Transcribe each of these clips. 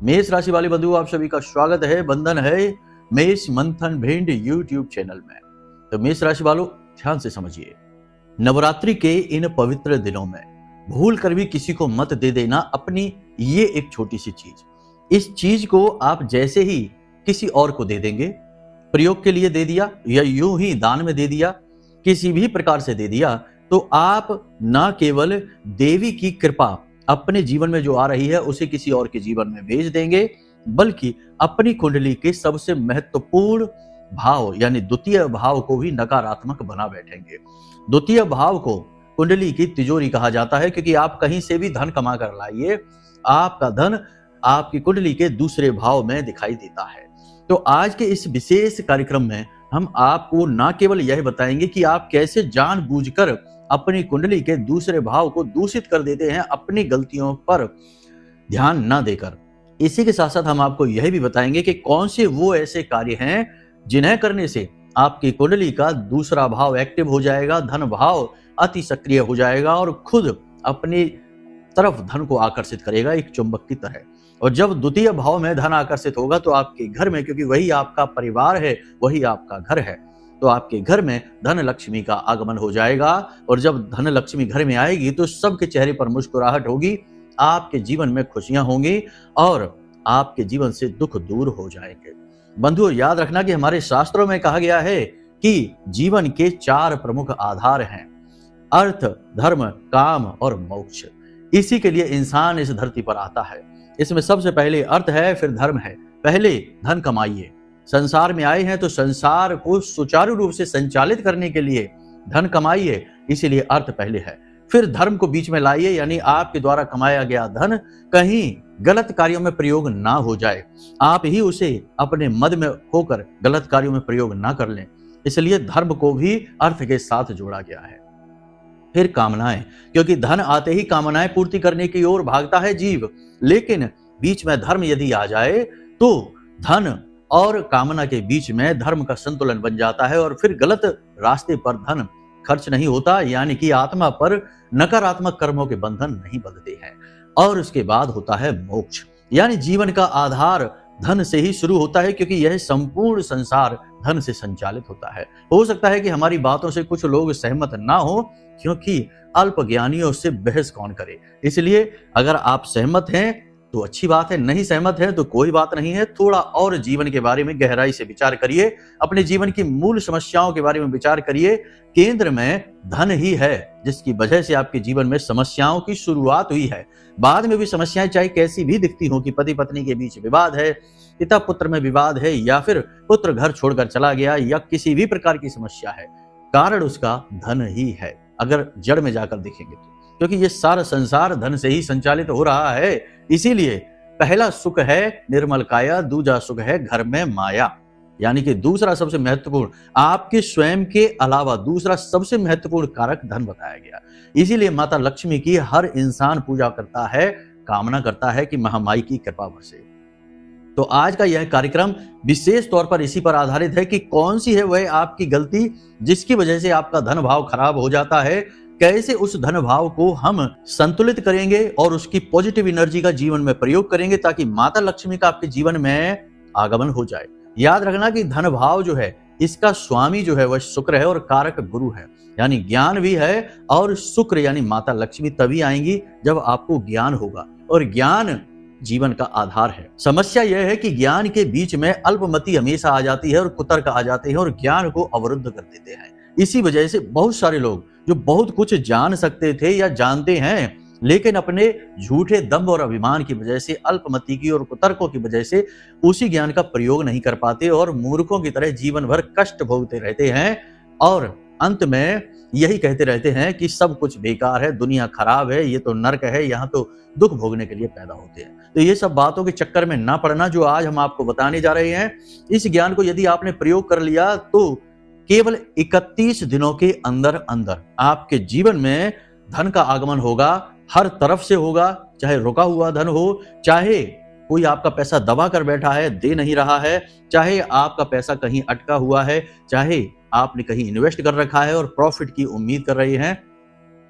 मेष राशि वाले बंधुओं, आप सभी का स्वागत है। बंधन है मेष मंथन भिंड यूट्यूब चैनल में। तो मेष राशि वालों, ध्यान से समझिए, नवरात्रि के इन पवित्र दिनों में भूल कर भी किसी को मत दे देना अपनी ये एक छोटी सी चीज। इस चीज को आप जैसे ही किसी और को दे देंगे, प्रयोग के लिए दे दिया या यूं ही दान में दे दिया, किसी भी प्रकार से दे दिया, तो आप ना केवल देवी की कृपा अपने जीवन में जो आ रही है उसे किसी और के जीवन में भेज देंगे, बल्कि अपनी कुंडली के सबसे महत्वपूर्ण भाव यानी द्वितीय भाव को भी नकारात्मक बना बैठेंगे। द्वितीय भाव को कुंडली की तिजोरी कहा जाता है, क्योंकि आप कहीं से भी धन कमा कर लाइए, आपका धन आपकी कुंडली के दूसरे भाव में दिखाई देता है। तो आज के इस विशेष कार्यक्रम में हम आपको न केवल यह बताएंगे कि आप कैसे जानबूझकर अपनी कुंडली के दूसरे भाव को दूषित कर देते हैं अपनी गलतियों पर ध्यान न देकर, इसी के साथ साथ हम आपको यह भी बताएंगे कि कौन से वो ऐसे कार्य हैं जिन्हें करने से आपकी कुंडली का दूसरा भाव एक्टिव हो जाएगा, धन भाव अति सक्रिय हो जाएगा और खुद अपनी तरफ धन को आकर्षित करेगा एक चुंबक की तरह। और जब द्वितीय भाव में धन आकर्षित होगा तो आपके घर में, क्योंकि वही आपका परिवार है, वही आपका घर है, तो आपके घर में धन लक्ष्मी का आगमन हो जाएगा। और जब धन लक्ष्मी घर में आएगी तो सबके चेहरे पर मुस्कुराहट होगी, आपके जीवन में खुशियां होंगी और आपके जीवन से दुख दूर हो जाएंगे। बंधुओं, याद रखना कि हमारे शास्त्रों में कहा गया है कि जीवन के 4 प्रमुख आधार हैं: अर्थ, धर्म, काम और मोक्ष। इसी के लिए इंसान इस धरती पर आता है। इसमें सबसे पहले अर्थ है, फिर धर्म है। पहले धन कमाइए। संसार में आए हैं तो संसार को सुचारू रूप से संचालित करने के लिए धन कमाइए, इसीलिए अर्थ पहले है। फिर धर्म को बीच में लाइए, यानी आपके द्वारा कमाया गया धन कहीं गलत कार्यों में प्रयोग ना हो जाए, आप ही उसे अपने मद में होकर गलत कार्यों में प्रयोग ना कर लें, इसलिए धर्म को भी अर्थ के साथ जोड़ा गया है। फिर कामनाएं, क्योंकि धन आते ही कामनाएं पूर्ति करने की ओर भागता है जीव, लेकिन बीच में धर्म यदि आ जाए तो धन और कामना के बीच में धर्म का संतुलन बन जाता है और फिर गलत रास्ते पर धन खर्च नहीं होता, यानी कि आत्मा पर नकारात्मक कर्मों के बंधन नहीं बंधते हैं। और उसके बाद होता है मोक्ष, यानी जीवन का आधार धन से ही शुरू होता है, क्योंकि यह संपूर्ण संसार धन से संचालित होता है। हो सकता है कि हमारी बातों से कुछ लोग सहमत ना हो, क्योंकि अल्प ज्ञानियों से बहस कौन करे। इसलिए अगर आप सहमत हैं तो अच्छी बात है, नहीं सहमत है तो कोई बात नहीं है। थोड़ा और जीवन के बारे में गहराई से विचार करिए, अपने जीवन की मूल समस्याओं के बारे में विचार करिए। केंद्र में धन ही है जिसकी वजह से आपके जीवन में समस्याओं की शुरुआत हुई है। बाद में भी समस्याएं चाहे कैसी भी दिखती हो, कि पति पत्नी के बीच विवाद है, पिता पुत्र में विवाद है, या फिर पुत्र घर छोड़कर चला गया, या किसी भी प्रकार की समस्या है, कारण उसका धन ही है अगर जड़ में जाकर देखेंगे तो, क्योंकि ये सारा संसार धन से ही संचालित हो रहा है। इसीलिए पहला सुख है निर्मल काया, दूजा सुख है घर में माया, यानी कि दूसरा सबसे महत्वपूर्ण, आपके स्वयं के अलावा दूसरा सबसे महत्वपूर्ण कारक धन बताया गया। इसीलिए माता लक्ष्मी की हर इंसान पूजा करता है, कामना करता है कि महामाई की कृपा बरसे। तो आज का यह कार्यक्रम विशेष तौर पर इसी पर आधारित है कि कौन सी है वह आपकी गलती जिसकी वजह से आपका धन भाव खराब हो जाता है, कैसे उस धन भाव को हम संतुलित करेंगे और उसकी पॉजिटिव एनर्जी का जीवन में प्रयोग करेंगे, ताकि माता लक्ष्मी का आपके जीवन में आगमन हो जाए। याद रखना कि धन भाव जो है इसका स्वामी जो है वह शुक्र है और कारक गुरु है, यानी ज्ञान भी है। और शुक्र यानी माता लक्ष्मी तभी आएंगी जब आपको ज्ञान होगा, और ज्ञान जीवन का आधार है। समस्या यह है कि ज्ञान के बीच में अल्पमति हमेशा आ जाती है और कुतर्क आ जाते हैं और ज्ञान को अवरुद्ध कर देते हैं। इसी वजह से बहुत सारे लोग जो बहुत कुछ जान सकते थे या जानते हैं, लेकिन अपने झूठे दंभ और अभिमान की वजह से, अल्पमति की और कुतर्कों की वजह से उसी ज्ञान का प्रयोग नहीं कर पाते और मूर्खों की तरह जीवन भर कष्ट भोगते रहते हैं और अंत में यही कहते रहते हैं कि सब कुछ बेकार है, दुनिया खराब है, ये तो नर्क है, यहाँ तो दुख भोगने के लिए पैदा होते हैं। तो ये सब बातों के चक्कर में ना पड़ना, जो आज हम आपको बताने जा रहे हैं। इस ज्ञान को यदि आपने प्रयोग कर लिया तो केवल 31 दिनों के अंदर अंदर आपके जीवन में धन का आगमन होगा, हर तरफ से होगा, चाहे रुका हुआ धन हो, चाहे कोई आपका पैसा दबा कर बैठा है, दे नहीं रहा है, चाहे आपका पैसा कहीं अटका हुआ है, चाहे आपने कहीं इन्वेस्ट कर रखा है और प्रॉफिट की उम्मीद कर रहे हैं,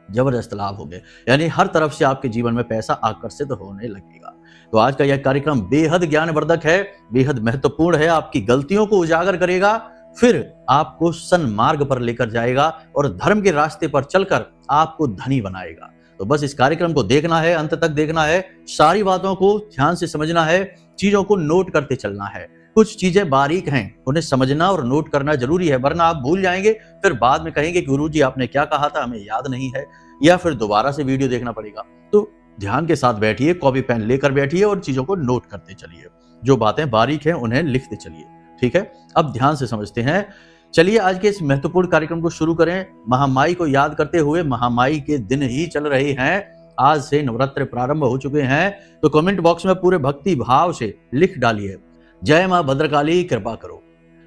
जबरदस्त लाभ हो गए। यानी हर तरफ से आपके जीवन में पैसा आकर्षित होने लगेगा। तो आज का यह कार्यक्रम बेहद ज्ञानवर्धक है, बेहद महत्वपूर्ण है, आपकी गलतियों को उजागर करेगा, फिर आपको सन्मार्ग पर लेकर जाएगा और धर्म के रास्ते पर चलकर आपको धनी बनाएगा। तो बस इस कार्यक्रम को देखना है, अंत तक देखना है, सारी बातों को ध्यान से समझना है, चीजों को नोट करते चलना है। कुछ चीजें बारीक हैं, उन्हें समझना और नोट करना जरूरी है, वरना आप भूल जाएंगे, फिर बाद में कहेंगे गुरुजी आपने क्या कहा था, हमें याद नहीं है, या फिर दोबारा से वीडियो देखना पड़ेगा। तो ध्यान के साथ बैठिए, कॉपी पेन लेकर बैठिए और चीजों को नोट करते चलिए। जो बातें बारीक हैं उन्हें लिखते चलिए, ठीक है। अब ध्यान से समझते हैं। चलिए आज के इस महत्वपूर्ण कार्यक्रम को शुरू करें। महामाई को याद करते हुए, महामाई के दिन ही चल रहे हैं, आज से नवरात्र प्रारंभ हो चुके हैं, तो कमेंट बॉक्स में पूरे भक्ति भाव से लिख डालिए, जय मां भद्रकाली कृपा करो।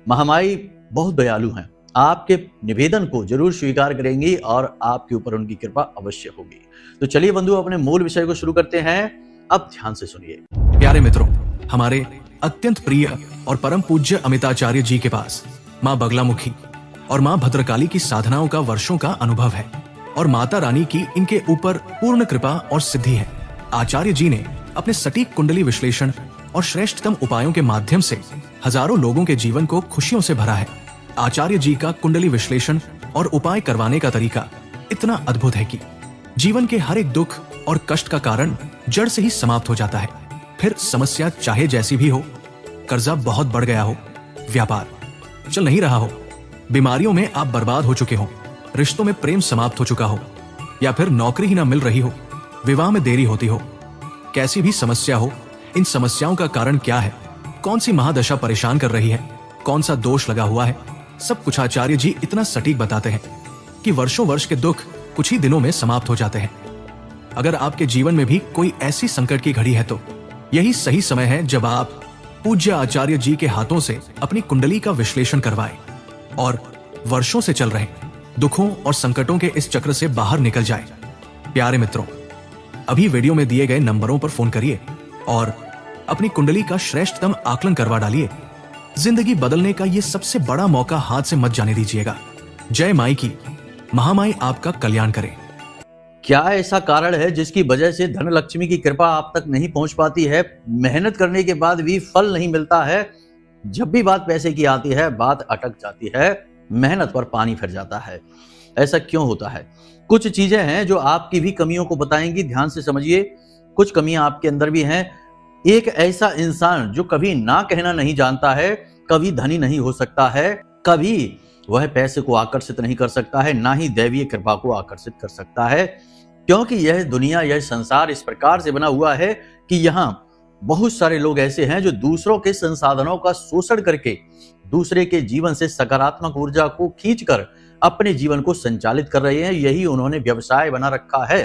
महामाई बहुत दयालु हैं, आपके निवेदन को जरूर स्वीकार करेंगी और आपके ऊपर उनकी कृपा अवश्य होगी। तो चलिए बंधु, अपने मूल विषय को शुरू करते हैं। अब ध्यान से सुनिए। प्यारे मित्रों, हमारे अत्यंत प्रिय और परम पूज्य अमिताचार्य जी के पास माँ बगलामुखी और माँ भद्रकाली की साधनाओं का वर्षों का अनुभव है और माता रानी की इनके ऊपर पूर्ण कृपा और सिद्धि है। आचार्य जी ने अपने सटीक कुंडली विश्लेषण और श्रेष्ठतम उपायों के माध्यम से हजारों लोगों के जीवन को खुशियों से भरा है। आचार्य जी का कुंडली विश्लेषण और उपाय करवाने का तरीका इतना अद्भुत है कि जीवन के हर एक दुख और कष्ट का कारण जड़ से ही समाप्त हो जाता है। फिर समस्या चाहे जैसी भी हो, कर्जा बहुत बढ़ गया हो, व्यापार चल नहीं रहा हो, बीमारियों में आप बर्बाद हो चुके हो, रिश्तों में प्रेम समाप्त हो चुका हो, या फिर नौकरी ही ना मिल रही हो, विवाह में देरी होती हो, कैसी भी समस्या हो, इन समस्याओं का कारण क्या है, कौन सी महादशा परेशान कर रही है, कौन सा दोष लगा हुआ है, सब कुछ आचार्य जी इतना सटीक बताते हैं कि वर्षों वर्ष के दुख कुछ ही दिनों में समाप्त हो जाते हैं। अगर आपके जीवन में भी कोई ऐसी संकट की घड़ी है तो यही सही समय है जब आप पूज्य आचार्य जी के हाथों से अपनी कुंडली का विश्लेषण करवाएं और वर्षों से चल रहे दुखों और संकटों के इस चक्र से बाहर निकल जाएं। प्यारे मित्रों, अभी वीडियो में दिए गए नंबरों पर फोन करिए और अपनी कुंडली का श्रेष्ठतम आकलन करवा डालिए। जिंदगी बदलने का ये सबसे बड़ा मौका हाथ से मत जाने दीजिएगा। जय माई की, महामाई आपका कल्याण करे। क्या ऐसा कारण है जिसकी वजह से धन लक्ष्मी की कृपा आप तक नहीं पहुंच पाती है? मेहनत करने के बाद भी फल नहीं मिलता है। जब भी बात पैसे की आती है, बात अटक जाती है, मेहनत पर पानी फिर जाता है। ऐसा क्यों होता है? कुछ चीजें हैं जो आपकी भी कमियों को बताएंगी, ध्यान से समझिए। कुछ कमियां आपके अंदर भी हैं। एक ऐसा इंसान जो कभी ना कहना नहीं जानता है, कभी धनी नहीं हो सकता है, कभी वह पैसे को आकर्षित नहीं कर सकता है, ना ही दैवीय कृपा को आकर्षित कर सकता है, क्योंकि यह दुनिया, यह संसार इस प्रकार से बना हुआ है कि यहाँ बहुत सारे लोग ऐसे हैं जो दूसरों के संसाधनों का शोषण करके दूसरे के जीवन से सकारात्मक ऊर्जा को खींचकर अपने जीवन को संचालित कर रहे हैं। यही उन्होंने व्यवसाय बना रखा है।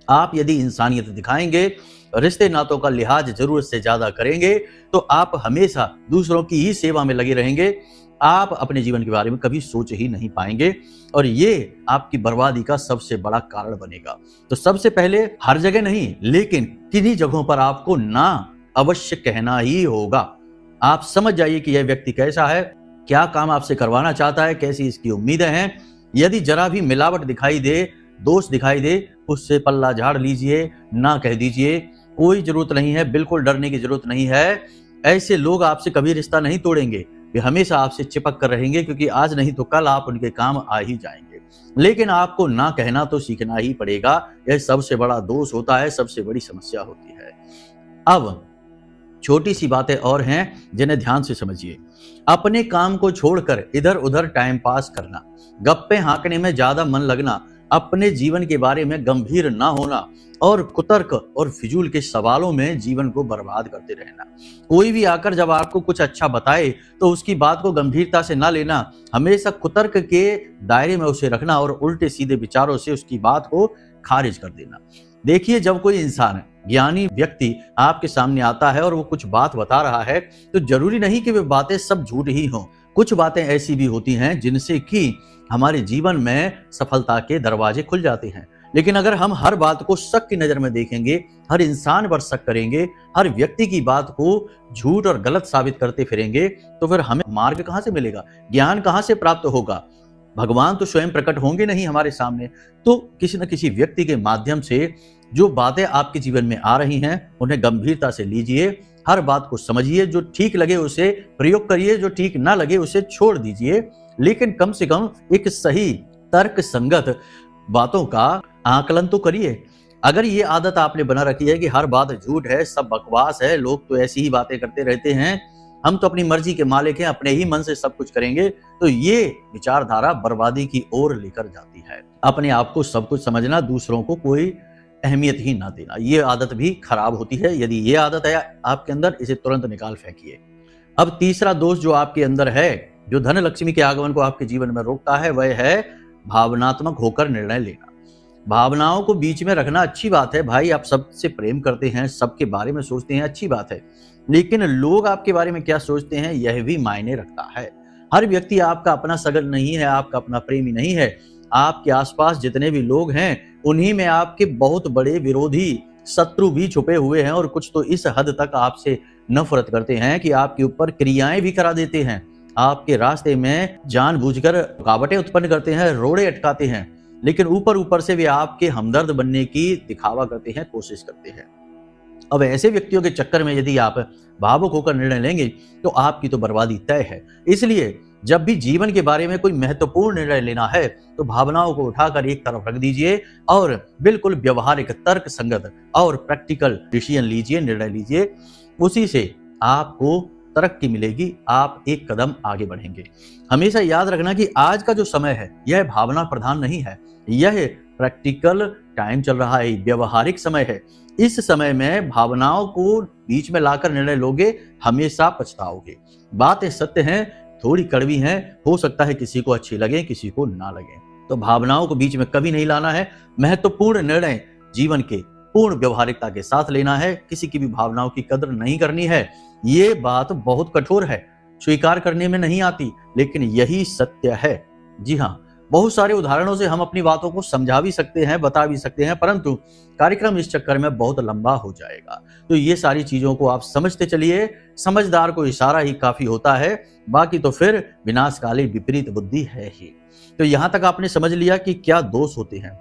आप यदि इंसानियत दिखाएंगे, रिश्ते नातों का लिहाज जरूरत से ज्यादा करेंगे, तो आप हमेशा दूसरों की ही सेवा में लगे रहेंगे। आप अपने जीवन के बारे में कभी सोच ही नहीं पाएंगे और ये आपकी बर्बादी का सबसे बड़ा कारण बनेगा। तो सबसे पहले हर जगह नहीं, लेकिन किन्हीं जगहों पर आपको ना अवश्य कहना ही होगा। आप समझ जाइए कि यह व्यक्ति कैसा है, क्या काम आपसे करवाना चाहता है, कैसी इसकी उम्मीदें हैं। यदि जरा भी मिलावट दिखाई दे, दोष दिखाई दे, उससे पल्ला झाड़ लीजिए, ना कह दीजिए। कोई जरूरत नहीं है, बिल्कुल डरने की जरूरत नहीं है। ऐसे लोग आपसे कभी रिश्ता नहीं तोड़ेंगे, वे हमेशा आपसे चिपक कर रहेंगे, क्योंकि आज नहीं तो कल आप उनके काम आ ही जाएंगे। लेकिन आपको ना कहना तो सीखना ही पड़ेगा। यह सबसे बड़ा दोष होता है, सबसे बड़ी समस्या होती है। अब छोटी सी बातें और हैं जिन्हें ध्यान से समझिए। अपने काम को छोड़कर इधर उधर टाइम पास करना, गप्पे हाँकने में ज्यादा मन लगना, अपने जीवन के बारे में गंभीर ना होना और कुतर्क और फिजूल के सवालों में जीवन को बर्बाद करते रहना। कोई भी आकर जब आपको कुछ अच्छा बताए तो उसकी बात को गंभीरता से ना लेना, हमेशा कुतर्क के दायरे में उसे रखना और उल्टे सीधे विचारों से उसकी बात को खारिज कर देना। देखिए, जब कोई इंसान, ज्ञानी व्यक्ति आपके सामने आता है और वो कुछ बात बता रहा है, तो जरूरी नहीं कि वे बातें सब झूठ ही हों। कुछ बातें ऐसी भी होती हैं जिनसे कि हमारे जीवन में सफलता के दरवाजे खुल जाते हैं। लेकिन अगर हम हर बात को शक की नजर में देखेंगे, हर इंसान पर शक करेंगे, हर व्यक्ति की बात को झूठ और गलत साबित करते फिरेंगे, तो फिर हमें मार्ग कहां से मिलेगा, ज्ञान कहां से प्राप्त होगा? भगवान तो स्वयं प्रकट होंगे नहीं हमारे सामने। तो किसी न किसी व्यक्ति के माध्यम से जो बातें आपके जीवन में आ रही हैं उन्हें गंभीरता से लीजिए, हर बात को समझिए, जो ठीक लगे उसे प्रयोग करिए, जो ठीक ना लगे उसे छोड़ दीजिए, लेकिन कम से कम एक सही तर्क संगत बातों का आकलन तो करिए। अगर ये आदत आपने बना रखी है कि हर बात झूठ है, सब बकवास है, लोग तो ऐसी ही बातें करते रहते हैं, हम तो अपनी मर्जी के मालिक हैं, अपने ही मन से सब कुछ करेंगे, तो ये विचारधारा बर्बादी की ओर लेकर जाती है। अपने आप को सब कुछ समझना, दूसरों को कोई अहमियत ही ना देना, ये आदत भी खराब होती है। यदि ये आदत है आपके अंदर, इसे तुरंत निकाल फेंकिए। अब तीसरा दोष जो आपके अंदर है, जो धन लक्ष्मी के आगमन को आपके जीवन में रोकता है, वह है भावनात्मक होकर निर्णय लेना। भावनाओं को बीच में रखना अच्छी बात है भाई, आप सबसे प्रेम करते हैं, सबके बारे में सोचते हैं, अच्छी बात है, लेकिन लोग आपके बारे में क्या सोचते हैं यह भी मायने रखता है। हर व्यक्ति आपका अपना सगा नहीं है, आपका अपना प्रेमी नहीं है। आपके आसपास जितने भी लोग हैं उन्हीं में आपके बहुत बड़े विरोधी शत्रु भी छुपे हुए हैं, और कुछ तो इस हद तक आपसे नफरत करते हैं कि आपके ऊपर क्रियाएं भी करा देते हैं, आपके रास्ते में जानबूझकर रुकावटें उत्पन्न करते हैं, रोड़े अटकाते हैं, लेकिन ऊपर ऊपर से वे आपके हमदर्द बनने की दिखावा करते हैं, कोशिश करते हैं। अब ऐसे व्यक्तियों के चक्कर में यदि आप भावुक होकर निर्णय लेंगे तो आपकी तो बर्बादी तय है। इसलिए जब भी जीवन के बारे में कोई महत्वपूर्ण निर्णय लेना है तो भावनाओं को उठाकर एक तरफ रख दीजिए और बिल्कुल व्यवहारिक, तर्क संगत और प्रैक्टिकल डिसीजन लीजिए, निर्णय लीजिए। उसी से आपको तरक्की मिलेगी, आप एक कदम आगे बढ़ेंगे। हमेशा याद रखना कि आज का जो समय है यह भावना प्रधान नहीं है, यह प्रैक्टिकल टाइम चल रहा है, व्यवहारिक समय है। इस समय में भावनाओं को बीच में लाकर निर्णय लोगे, हमेशा पछताओगे। बातें सत्य हैं, थोड़ी कड़वी हैं, हो सकता है किसी को अच्छी लगे, किसी को ना लगे, तो भावनाओं को बीच में कभी नहीं लाना है। महत्वपूर्ण निर्णय जीवन के पूर्ण व्यवहारिकता के साथ लेना है, किसी की भी भावनाओं की कदर नहीं करनी है। ये बात बहुत कठोर है, स्वीकार करने में नहीं आती, लेकिन यही सत्य है। जी हाँ, बहुत सारे उदाहरणों से हम अपनी बातों को समझा भी सकते हैं, बता भी सकते हैं, परंतु कार्यक्रम इस चक्कर में बहुत लंबा हो जाएगा। तो ये सारी चीजों को आप समझते चलिए, समझदार को इशारा ही काफी होता है, बाकी तो फिर विनाशकाली विपरीत बुद्धि है ही। तो यहां तक आपने समझ लिया कि क्या दोष होते हैं।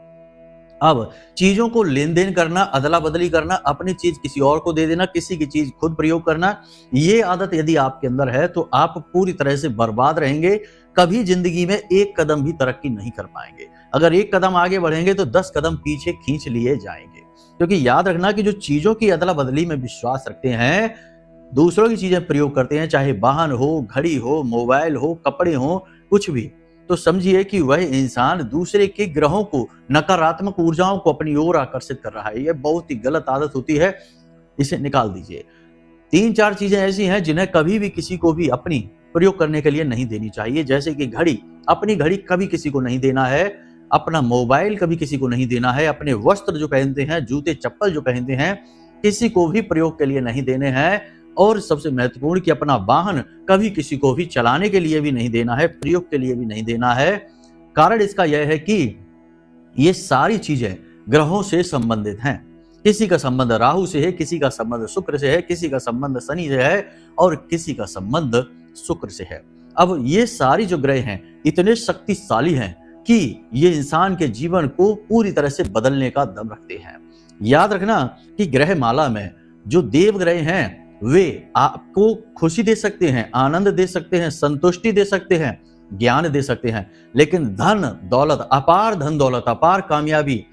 अब चीजों को लेन देन करना, अदला बदली करना, अपनी चीज किसी और को दे देना, किसी की चीज खुद प्रयोग करना, ये आदत यदि आपके अंदर है तो आप पूरी तरह से बर्बाद रहेंगे। कभी जिंदगी में एक कदम भी तरक्की नहीं कर पाएंगे। अगर एक कदम आगे बढ़ेंगे तो 10 कदम पीछे खींच लिए जाएंगे। क्योंकि याद रखना कि जो चीजों की अदला बदली में विश्वास रखते हैं, दूसरों की चीजें प्रयोग करते हैं, चाहे वाहन हो, घड़ी हो, मोबाइल हो, कपड़े हो, कुछ भी, तो समझिए कि वह इंसान दूसरे के ग्रहों को, नकारात्मक ऊर्जाओं को अपनी ओर आकर्षित कर रहा है। यह बहुत ही गलत आदत होती है, इसे निकाल दीजिए। 3-4 चीजें ऐसी हैं जिन्हें कभी भी किसी को भी अपनी प्रयोग करने के लिए नहीं देनी चाहिए, जैसे कि घड़ी। अपनी घड़ी कभी किसी को नहीं देना है, अपना मोबाइल कभी किसी को नहीं देना है, अपने वस्त्र जो पहनते हैं, जूते चप्पल जो पहनते हैं, किसी को भी प्रयोग के लिए नहीं देने हैं। और सबसे महत्वपूर्ण कि अपना वाहन कभी किसी को भी चलाने के लिए भी नहीं देना है, प्रयोग के लिए भी नहीं देना है। कारण इसका यह है कि ये सारी चीजें ग्रहों से संबंधित हैं। किसी का संबंध राहु से है, किसी का संबंध शुक्र से है, किसी का संबंध शनि से है और किसी का संबंध शुक्र से है। अब ये सारी जो ग्रह हैं इतने शक्तिशाली हैं कि ये इंसान के जीवन को पूरी तरह से बदलने का दम रखते हैं। याद रखना कि ग्रह माला में जो देव ग्रह हैं वे आपको खुशी दे सकते हैं, आनंद दे सकते हैं, संतुष्टि दे सकते हैं, ज्ञान दे सकते हैं, लेकिन धन दौलत, अपार धन दौलत, अपार कामयाबी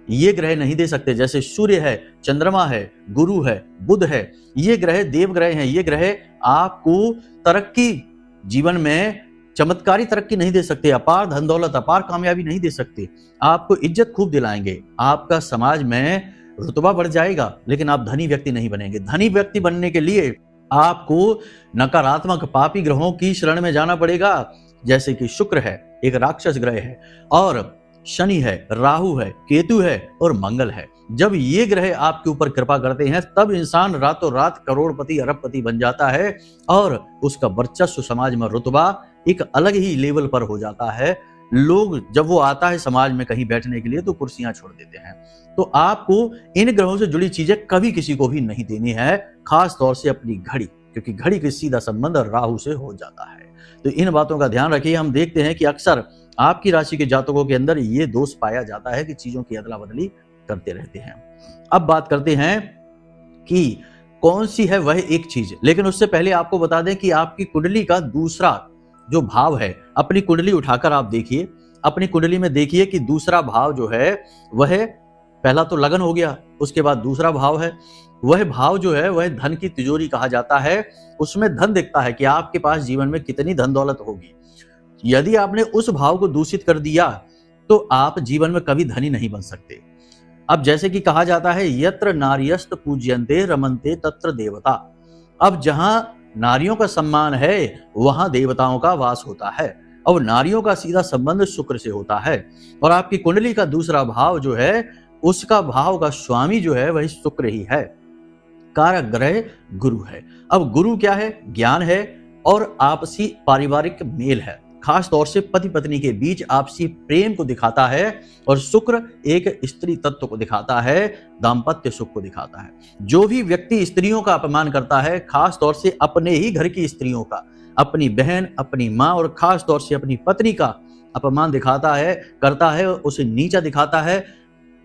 ये ग्रह नहीं दे सकते। जैसे सूर्य है, चंद्रमा है, गुरु है, बुध है, ये ग्रह देव ग्रह हैं। ये ग्रह आपको तरक्की, जीवन में चमत्कारी तरक्की नहीं दे सकते, अपार धन दौलत, अपार कामयाबी नहीं दे सकते। आपको इज्जत खूब दिलाएंगे, आपका समाज में रुतबा बढ़ जाएगा, लेकिन आप धनी व्यक्ति नहीं बनेंगे। धनी व्यक्ति बनने के लिए आपको नकारात्मक पापी ग्रहों की शरण में जाना पड़ेगा, जैसे कि शुक्र है, एक राक्षस ग्रह है, और शनि है, राहु है, केतु है और मंगल है। जब ये ग्रह आपके ऊपर कृपा करते हैं तब इंसान रातों रात करोड़पति, अरबपति बन जाता है और उसका वर्चस्व, समाज में रुतबा एक अलग ही लेवल पर हो जाता है। लोग जब वो आता है समाज में कहीं बैठने के लिए तो कुर्सियां छोड़ देते हैं। तो आपको इन ग्रहों से जुड़ी चीजें कभी किसी को भी नहीं देनी है, खास तौर से अपनी घड़ी, क्योंकि घड़ी का सीधा संबंध राहु से हो जाता है। तो इन बातों का ध्यान रखिए। हम देखते हैं कि अक्सर आपकी राशि के जातकों के अंदर ये दोष पाया जाता है कि चीजों की अदला बदली करते रहते हैं। अब बात करते हैं कि कौन सी है वह एक चीज, लेकिन उससे पहले आपको बता दें कि आपकी कुंडली का दूसरा जो भाव है, अपनी कुंडली उठाकर आप देखिए, अपनी कुंडली में देखिए कि दूसरा भाव जो है वह, पहला तो लगन हो गया, उसके बाद दूसरा भाव है, वह भाव जो है वह धन की तिजोरी कहा जाता है। उसमें धन दिखता है कि आपके पास जीवन में कितनी धन दौलत होगी। यदि आपने उस भाव को दूषित कर दिया तो आप जीवन में कभी धनी नहीं बन सकते। अब जैसे कि कहा जाता है, यत्र नार्यस्त पूज्यन्ते रमन्ते तत्र देवता। अब जहां नारियों का सम्मान है वहां देवताओं का वास होता है, और नारियों का सीधा संबंध शुक्र से होता है। और आपकी कुंडली का दूसरा भाव जो है, उसका भाव का स्वामी जो है वही शुक्र ही है, कारक ग्रह गुरु है। अब गुरु क्या है? ज्ञान है और आपसी पारिवारिक मेल है, खास तौर से पति पत्नी के बीच आपसी प्रेम को दिखाता है। और शुक्र एक स्त्री तत्व को दिखाता है, दाम्पत्य सुख को दिखाता है। जो भी व्यक्ति स्त्रियों का अपमान करता है, खास तौर से अपने ही घर की स्त्रियों का, अपनी बहन, अपनी माँ और खास तौर से अपनी पत्नी का अपमान दिखाता है, करता है, उसे नीचा दिखाता है,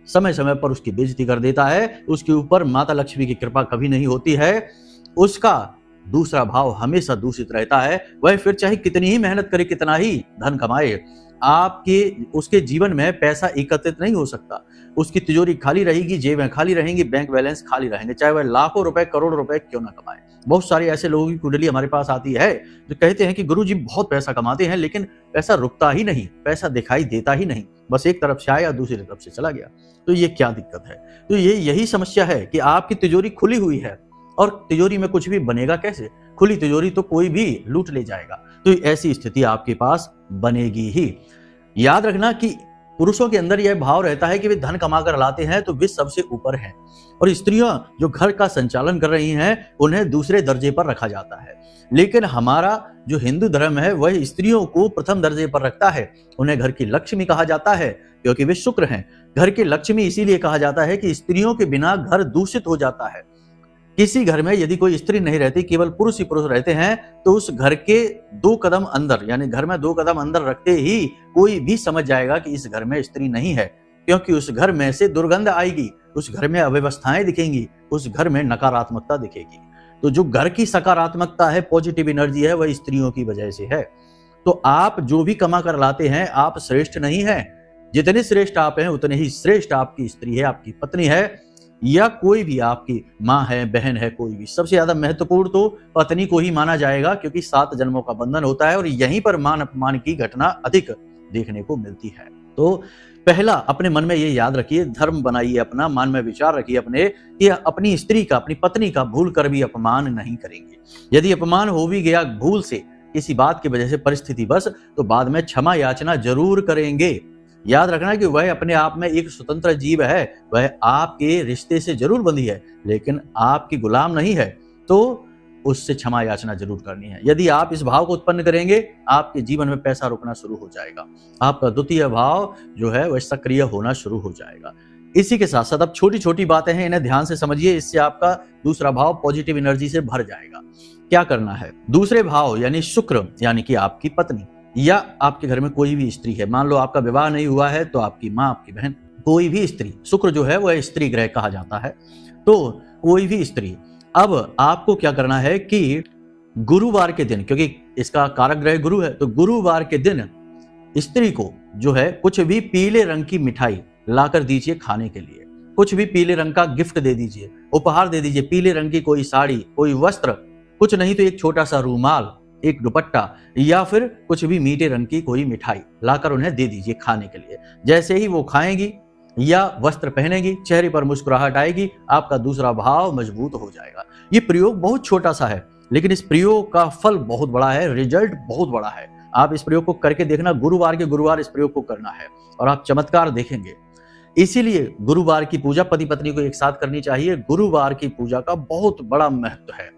समय समय पर उसकी बेइज्जती कर देता है, उसके ऊपर माता लक्ष्मी की कृपा कभी नहीं होती है, उसका दूसरा भाव हमेशा दूषित रहता है। वह फिर चाहे कितनी ही मेहनत करे, कितना ही धन कमाए, आपके उसके जीवन में पैसा एकत्रित नहीं हो सकता। उसकी तिजोरी खाली रहेगी, जेबें खाली रहेंगी, बैंक बैलेंस खाली रहेंगे, चाहे वह लाखों रुपए, करोड़ों रुपए क्यों ना कमाए। बहुत सारे ऐसे लोगों की कुंडली हमारे पास आती है जो कहते हैं कि गुरुजी बहुत पैसा कमाते हैं, लेकिन पैसा रुकता ही नहीं, पैसा दिखाई देता ही नहीं, बस एक तरफ से आया दूसरी तरफ से चला गया। तो ये क्या दिक्कत है? तो यही समस्या है कि आपकी तिजोरी खुली हुई है, और तिजोरी में कुछ भी बनेगा कैसे? खुली तिजोरी तो कोई भी लूट ले जाएगा। तो ऐसी स्थिति आपके पास बनेगी ही। याद रखना कि पुरुषों के अंदर यह भाव रहता है कि वे धन कमा कर लाते हैं तो वे सबसे ऊपर हैं, और स्त्रियां जो घर का संचालन कर रही हैं उन्हें दूसरे दर्जे पर रखा जाता है। लेकिन हमारा जो हिंदू धर्म है वह स्त्रियों को प्रथम दर्जे पर रखता है। उन्हें घर की लक्ष्मी कहा जाता है क्योंकि वे शुक्र हैं। घर की लक्ष्मी इसीलिए कहा जाता है कि स्त्रियों के बिना घर दूषित हो जाता है। किसी घर में यदि कोई स्त्री नहीं रहती, केवल पुरुष ही पुरुष रहते हैं, तो उस घर के 2 कदम अंदर, यानी घर में 2 कदम अंदर रखते ही कोई भी समझ जाएगा कि इस घर में स्त्री नहीं है, क्योंकि उस घर में से दुर्गंध आएगी, उस घर में अव्यवस्थाएं दिखेंगी, उस घर में नकारात्मकता दिखेगी। तो जो घर की सकारात्मकता है, पॉजिटिव एनर्जी है, वह स्त्रियों की वजह से है। तो आप जो भी कमा कर लाते हैं, आप श्रेष्ठ नहीं हैं। जितने श्रेष्ठ आप हैं उतने ही श्रेष्ठ आपकी स्त्री है, आपकी पत्नी है, या कोई भी आपकी माँ है, बहन है, कोई भी। सबसे ज्यादा महत्वपूर्ण तो पत्नी को ही माना जाएगा, क्योंकि 7 जन्मों का बंधन होता है और यहीं पर मान अपमान की घटना अधिक देखने को मिलती है। तो पहला अपने मन में ये याद रखिए, धर्म बनाइए अपना, मन में विचार रखिए अपने कि अपनी स्त्री का, अपनी पत्नी का भूल कर भी अपमान नहीं करेंगे। यदि अपमान हो भी गया भूल से, किसी बात की वजह से, परिस्थिति बस, तो बाद में क्षमा याचना जरूर करेंगे। याद रखना कि वह अपने आप में एक स्वतंत्र जीव है, वह आपके रिश्ते से जरूर बंधी है, लेकिन आपकी गुलाम नहीं है, तो उससे क्षमा याचना जरूर करनी है। यदि आप इस भाव को उत्पन्न करेंगे, आपके जीवन में पैसा रुकना शुरू हो जाएगा, आपका द्वितीय भाव जो है वह सक्रिय होना शुरू हो जाएगा। इसी के साथ साथ अब छोटी छोटी बातें हैं, इन्हें ध्यान से समझिए, इससे आपका दूसरा भाव पॉजिटिव एनर्जी से भर जाएगा। क्या करना है? दूसरे भाव यानी शुक्र, यानी कि आपकी पत्नी या आपके घर में कोई भी स्त्री है, मान लो आपका विवाह नहीं हुआ है, तो आपकी माँ, आपकी बहन, कोई भी स्त्री, शुक्र जो है वह स्त्री ग्रह कहा जाता है, तो कोई भी स्त्री। अब आपको क्या करना है कि गुरुवार के दिन, क्योंकि इसका कारक ग्रह गुरु है, तो गुरुवार के दिन स्त्री को जो है कुछ भी पीले रंग की मिठाई लाकर दीजिए खाने के लिए, कुछ भी पीले रंग का गिफ्ट दे दीजिए, उपहार दे दीजिए, पीले रंग की कोई साड़ी, कोई वस्त्र, कुछ नहीं तो एक छोटा सा रूमाल, एक दुपट्टा, या फिर कुछ भी मीठे रंग की कोई मिठाई लाकर उन्हें दे दीजिए खाने के लिए। जैसे ही वो खाएंगी या वस्त्र पहनेगी, चेहरे पर मुस्कुराहट आएगी, आपका दूसरा भाव मजबूत हो जाएगा। ये प्रयोग बहुत छोटा सा है, लेकिन इस प्रयोग का फल बहुत बड़ा है, रिजल्ट बहुत बड़ा है। आप इस प्रयोग को करके देखना, गुरुवार के गुरुवार इस प्रयोग को करना है और आप चमत्कार देखेंगे। इसीलिए गुरुवार की पूजा पति पत्नी को एक साथ करनी चाहिए। गुरुवार की पूजा का बहुत बड़ा महत्व है।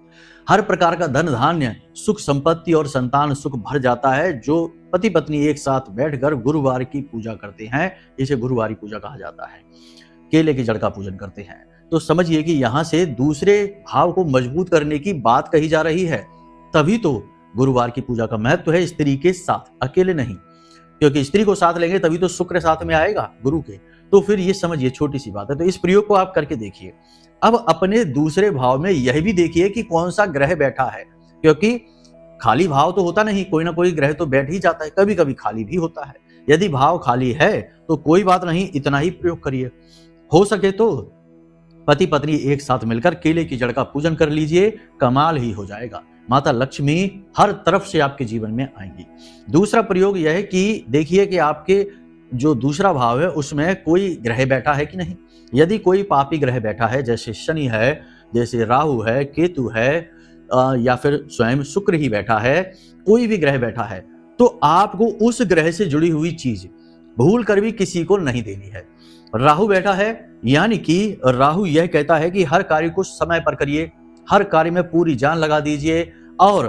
हर प्रकार का धन धान्य, सुख संपत्ति और संतान सुख भर जाता है जो पति पत्नी एक साथ बैठकर गुरुवार की पूजा करते हैं। इसे गुरुवारी पूजा कहा जाता है। केले की जड़ का पूजन करते हैं। तो समझिए कि यहाँ से दूसरे भाव को मजबूत करने की बात कही जा रही है। तभी तो गुरुवार की पूजा का महत्व है, स्त्री के साथ, अकेले नहीं, क्योंकि स्त्री को साथ लेंगे तभी तो शुक्र साथ में आएगा गुरु के। तो फिर ये समझिए छोटी सी बात है। तो इस प्रयोग को आप करके देखिए। अब अपने दूसरे भाव में यह भी देखिए कि कौन सा ग्रह बैठा है, क्योंकि खाली भाव तो होता नहीं, कोई ना कोई ग्रह तो बैठ ही जाता है, कभी कभी खाली भी होता है। यदि भाव खाली है तो कोई बात नहीं, इतना ही प्रयोग करिए। हो सके तो पति पत्नी एक साथ मिलकर केले की जड़ का पूजन कर लीजिए, कमाल ही हो जाएगा। माता लक्ष्मी हर तरफ से आपके जीवन में आएंगी। दूसरा प्रयोग यह है कि देखिए कि आपके जो दूसरा भाव है उसमें कोई ग्रह बैठा है कि नहीं। यदि कोई पापी ग्रह बैठा है, जैसे शनि है, जैसे राहु है, केतु है, या फिर स्वयं शुक्र ही बैठा है, कोई भी ग्रह बैठा है, तो आपको उस ग्रह से जुड़ी हुई चीज भूल कर भी किसी को नहीं देनी है। राहु बैठा है, यानी कि राहु यह कहता है कि हर कार्य को समय पर करिए, हर कार्य में पूरी जान लगा दीजिए और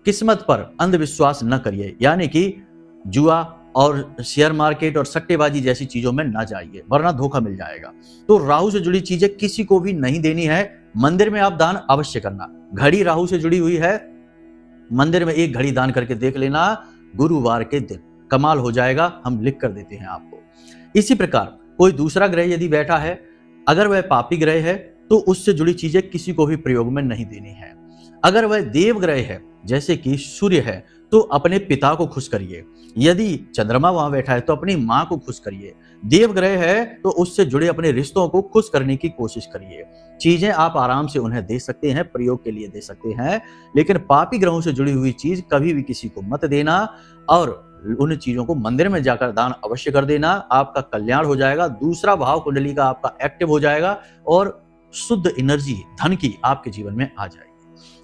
किस्मत पर अंधविश्वास न करिए, यानी कि जुआ और शेयर मार्केट और सट्टेबाजी जैसी चीजों में ना जाइए, वरना धोखा मिल जाएगा। तो राहु से जुड़ी चीजें किसी को भी नहीं देनी है। मंदिर में आप दान अवश्य करना। घड़ी राहु से जुड़ी हुई है, मंदिर में एक घड़ी दान करके देख लेना गुरुवार के दिन, कमाल हो जाएगा, हम लिख कर देते हैं आपको। इसी प्रकार कोई दूसरा ग्रह यदि बैठा है, अगर वह पापी ग्रह है तो उससे जुड़ी चीजें किसी को भी प्रयोग में नहीं देनी है। अगर वह देव ग्रह है, जैसे कि सूर्य है, तो अपने पिता को खुश करिए। यदि चंद्रमा वहां बैठा है तो अपनी मां को खुश करिए। देव ग्रह है तो उससे जुड़े अपने रिश्तों को खुश करने की कोशिश करिए। चीजें आप आराम से उन्हें दे सकते हैं, प्रयोग के लिए दे सकते हैं, लेकिन पापी ग्रहों से जुड़ी हुई चीज कभी भी किसी को मत देना और उन चीजों को मंदिर में जाकर दान अवश्य कर देना। आपका कल्याण हो जाएगा, दूसरा भाव कुंडली का आपका एक्टिव हो जाएगा और शुद्ध एनर्जी धन की आपके जीवन में आ जाएगी।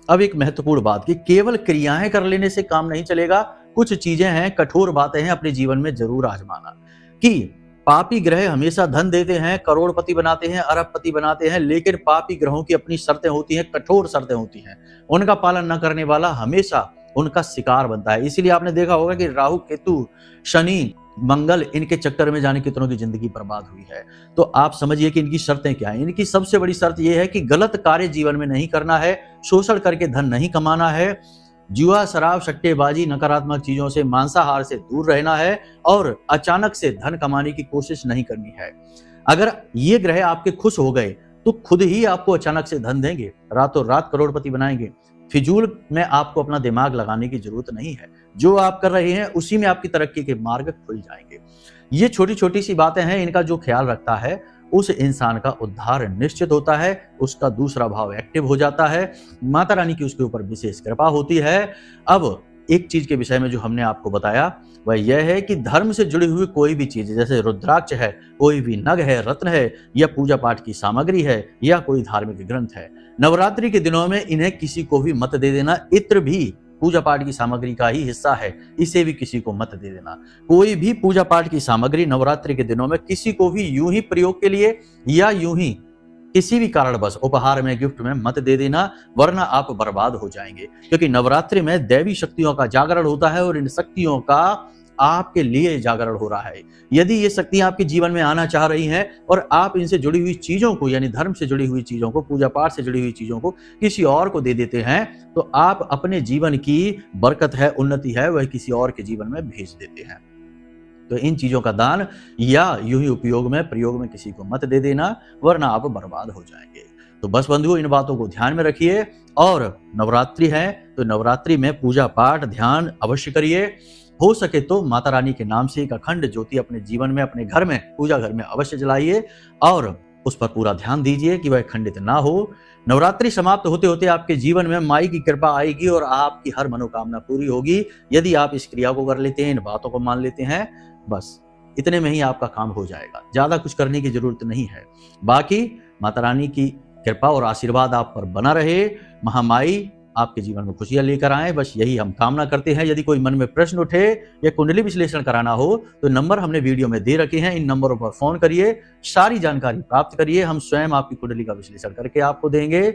अब एक महत्वपूर्ण बात कि केवल क्रियाएं कर लेने से काम नहीं चलेगा, कुछ चीजें हैं, कठोर बातें हैं, अपने जीवन में जरूर आजमाना। कि पापी ग्रह हमेशा धन देते हैं, करोड़पति बनाते हैं, अरबपति बनाते हैं, लेकिन पापी ग्रहों की अपनी शर्तें होती हैं, कठोर शर्तें होती हैं, उनका पालन न करने वाला हमेशा उनका शिकार बनता है। इसीलिए आपने देखा होगा कि राहु, केतु, शनि, मंगल, इनके चक्कर में जाने कितनों की जिंदगी बर्बाद हुई है। तो आप समझिए कि इनकी शर्तें क्या हैं। इनकी सबसे बड़ी शर्त यह है कि गलत कार्य जीवन में नहीं करना है, शोषण करके धन नहीं कमाना है, जुआ, शराब, सट्टेबाजी, नकारात्मक चीजों से, मांसाहार से दूर रहना है और अचानक से धन कमाने की कोशिश नहीं करनी है। अगर ये ग्रह आपके खुश हो गए तो खुद ही आपको अचानक से धन देंगे, रातों रात करोड़पति बनाएंगे। फिजूल में आपको अपना दिमाग लगाने की जरूरत नहीं है। जो आप कर रहे हैं उसी में आपकी तरक्की के मार्ग खुल जाएंगे। ये छोटी छोटी सी बातें हैं, इनका जो ख्याल रखता है उस इंसान का उद्धार निश्चित होता है, उसका दूसरा भाव एक्टिव हो जाता है, माता रानी की उसके ऊपर विशेष कृपा होती है। अब एक चीज के विषय में जो हमने आपको बताया वह यह है कि धर्म से जुड़ी हुई कोई भी चीज, जैसे रुद्राक्ष है, कोई भी नग है, रत्न है, या पूजा पाठ की सामग्री है, या कोई धार्मिक ग्रंथ है, नवरात्रि के दिनों में इन्हें किसी को भी मत दे देना। इत्र भी पूजा पाठ की सामग्री का ही हिस्सा है, इसे भी किसी को मत दे देना। कोई भी पूजा पाठ की सामग्री नवरात्रि के दिनों में किसी को भी यूं ही प्रयोग के लिए या यूं ही किसी भी कारणवश उपहार में, गिफ्ट में मत दे देना, वरना आप बर्बाद हो जाएंगे। क्योंकि नवरात्रि में दैवी शक्तियों का जागरण होता है और इन शक्तियों का आपके लिए जागरण हो रहा है। यदि ये शक्तियां आपके जीवन में आना चाह रही हैं और आप इनसे जुड़ी हुई चीजों को, यानी धर्म से जुड़ी हुई चीजों को, पूजा पाठ से जुड़ी हुई चीजों को किसी और को दे देते हैं, तो आप अपने जीवन की बरकत है, उन्नति है, वह किसी और के जीवन में भेज देते हैं। तो इन चीजों का दान या यूं ही उपयोग में, प्रयोग में किसी को मत दे देना, वरना आप बर्बाद हो जाएंगे। तो बस बंधुओं, इन बातों को ध्यान में रखिए। और नवरात्रि है तो नवरात्रि में पूजा पाठ, ध्यान अवश्य करिए। हो सके तो माता रानी के नाम से एक अखंड ज्योति अपने जीवन में, अपने घर में, पूजा घर में अवश्य जलाइए और उस पर पूरा ध्यान दीजिए कि वह खंडित ना हो। नवरात्रि समाप्त होते होते आपके जीवन में माई की कृपा आएगी और आपकी हर मनोकामना पूरी होगी, यदि आप इस क्रिया को कर लेते हैं, इन बातों को मान लेते हैं। बस इतने में ही आपका काम हो जाएगा, ज्यादा कुछ करने की जरूरत नहीं है। बाकी माता रानी की कृपा और आशीर्वाद आप पर बना रहे, महामाई आपके जीवन में खुशियां लेकर आए, बस यही हम कामना करते हैं। यदि कोई मन में प्रश्न उठे या कुंडली विश्लेषण कराना हो तो नंबर हमने वीडियो में दे रखे हैं, इन नंबरों पर फोन करिए, सारी जानकारी प्राप्त करिए, हम स्वयं आपकी कुंडली का विश्लेषण करके आपको देंगे।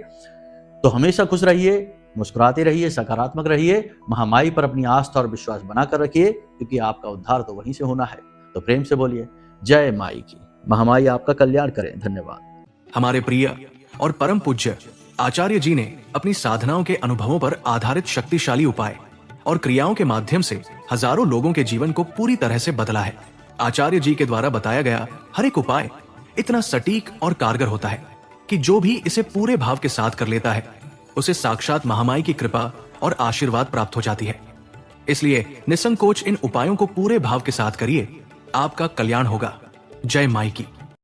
तो हमेशा खुश रहिए, मुस्कुराते रहिए, सकारात्मक रहिए, महामाई पर अपनी आस्था और विश्वास बनाकर रखिए, क्योंकि आपका उद्धार तो वहीं से होना है। तो प्रेम से बोलिए जय माई की। महामाई आपका कल्याण करें। धन्यवाद। हमारे प्रिय और परम पूज्य आचार्य जी ने अपनी साधनाओं के अनुभवों पर आधारित शक्तिशाली उपाय और क्रियाओं के माध्यम से हजारों लोगों के जीवन को पूरी तरह से बदला है। आचार्य जी के द्वारा बताया गया हर एक उपाय इतना सटीक और कारगर होता है कि जो भी इसे पूरे भाव के साथ कर लेता है उसे साक्षात महामाई की कृपा और आशीर्वाद प्राप्त हो जाती है। इसलिए निसंकोच इन उपायों को पूरे भाव के साथ करिए, आपका कल्याण होगा। जय माई की।